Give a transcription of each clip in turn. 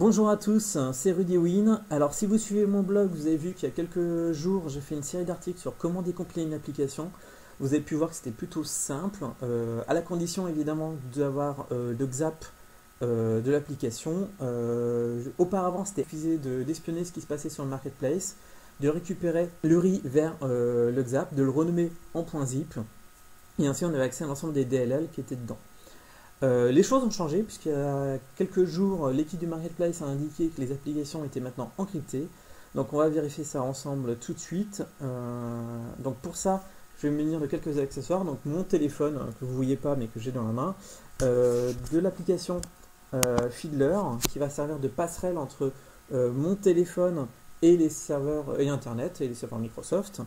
Bonjour à tous, c'est Rudy Win. Alors si vous suivez mon blog, vous avez vu qu'il y a quelques jours, j'ai fait une série d'articles sur comment décompiler une application. Vous avez pu voir que c'était plutôt simple, à la condition évidemment d'avoir le XAP de l'application. Auparavant, c'était difficile d'espionner ce qui se passait sur le marketplace, de récupérer l'URI vers le XAP, de le renommer en .zip, et ainsi on avait accès à l'ensemble des DLL qui étaient dedans. Les choses ont changé puisqu'il y a quelques jours, l'équipe du Marketplace a indiqué que les applications étaient maintenant encryptées. Donc on va vérifier ça ensemble tout de suite. Donc pour ça, je vais me munir de quelques accessoires. Donc mon téléphone, que vous ne voyez pas mais que j'ai dans la main, de l'application Fiddler qui va servir de passerelle entre mon téléphone et les serveurs et Internet et les serveurs Microsoft.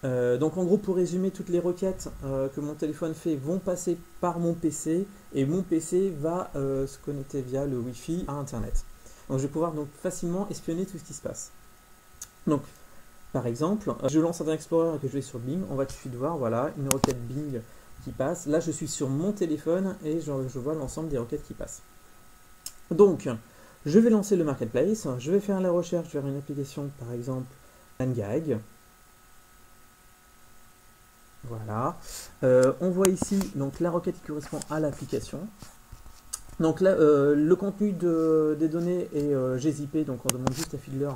Donc en gros, pour résumer, toutes les requêtes que mon téléphone fait vont passer par mon PC et mon PC va se connecter via le Wi-Fi à Internet. Donc je vais pouvoir donc facilement espionner tout ce qui se passe. Donc par exemple, je lance Internet Explorer et que je vais sur Bing, on va tout de suite voir, voilà, une requête Bing qui passe. Là je suis sur mon téléphone et je vois l'ensemble des requêtes qui passent. Donc je vais lancer le Marketplace, je vais faire la recherche vers une application, par exemple Langag. Voilà, on voit ici donc la requête qui correspond à l'application. Donc là, le contenu des données est gzippé, donc on demande juste à Fiddler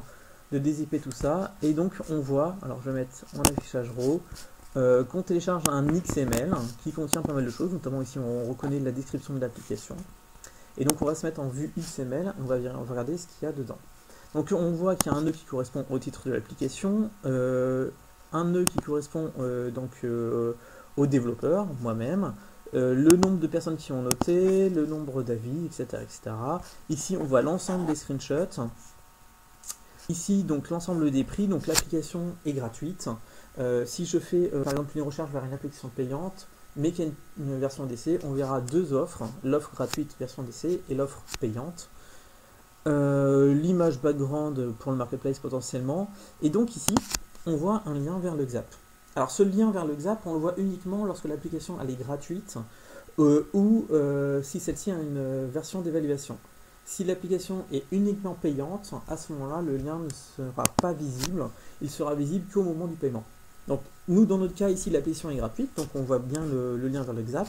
de dézipper tout ça. Et donc on voit, alors je vais mettre en affichage RAW, qu'on télécharge un XML qui contient pas mal de choses, notamment ici on reconnaît la description de l'application. Et donc on va se mettre en vue XML, on va regarder ce qu'il y a dedans. Donc on voit qu'il y a un nœud qui correspond au titre de l'application, un nœud qui correspond au développeur, moi-même, le nombre de personnes qui ont noté, le nombre d'avis, etc., etc. Ici, on voit l'ensemble des screenshots. Ici, donc l'ensemble des prix. Donc l'application est gratuite. Si je fais, par exemple, une recherche vers une application payante, mais qui a une version d'essai, on verra deux offres, l'offre gratuite version d'essai et l'offre payante. L'image background pour le marketplace potentiellement. Et donc ici, on voit un lien vers le XAP. Alors ce lien vers le XAP, on le voit uniquement lorsque l'application est gratuite ou si celle-ci a une version d'évaluation. Si l'application est uniquement payante, à ce moment-là, le lien ne sera pas visible. Il sera visible qu'au moment du paiement. Donc nous, dans notre cas, ici, l'application est gratuite, donc on voit bien le lien vers le XAP.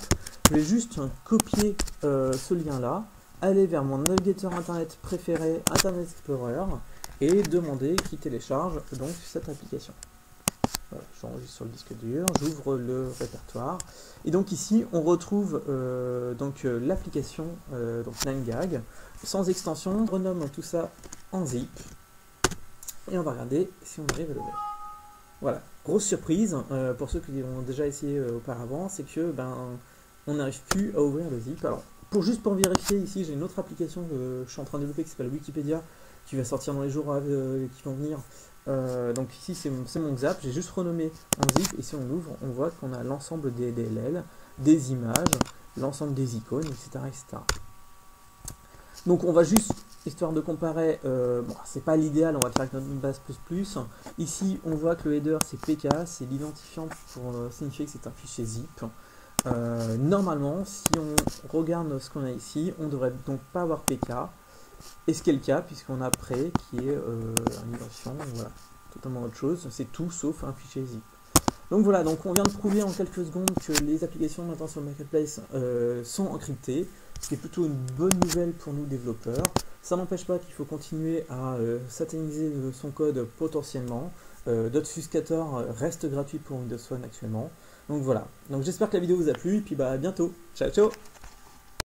Je vais juste copier ce lien-là, aller vers mon navigateur Internet préféré, Internet Explorer, et demander qu'il télécharge donc cette application. Voilà, j'enregistre sur le disque dur, j'ouvre le répertoire, et donc ici on retrouve l'application Langag, sans extension, on renomme tout ça en zip, et on va regarder si on arrive à l'ouvrir. Voilà, grosse surprise pour ceux qui ont déjà essayé auparavant, c'est que on n'arrive plus à ouvrir le zip. Alors pour vérifier, ici j'ai une autre application que je suis en train de développer qui s'appelle Wikipédia, qui va sortir dans les jours qui vont venir. Donc ici c'est mon XAP, j'ai juste renommé en zip, et si on l'ouvre, on voit qu'on a l'ensemble des DLL, des images, l'ensemble des icônes, etc., etc. Donc on va juste, histoire de comparer, bon, c'est pas l'idéal, on va le faire avec notre base plus. Ici on voit que le header c'est PK, c'est l'identifiant pour signifier que c'est un fichier zip. Normalement, si on regarde ce qu'on a ici, on ne devrait donc pas avoir PK. Et ce qui est le cas, puisqu'on a prêt qui est une identifiant, voilà, totalement autre chose, c'est tout sauf un fichier zip. Donc voilà, donc on vient de prouver en quelques secondes que les applications maintenant sur le Marketplace sont encryptées, ce qui est plutôt une bonne nouvelle pour nous développeurs. Ça n'empêche pas qu'il faut continuer à sataniser son code potentiellement. .fuscator reste gratuit pour Windows Phone actuellement. Donc voilà, donc j'espère que la vidéo vous a plu, et puis à bientôt. Ciao ciao.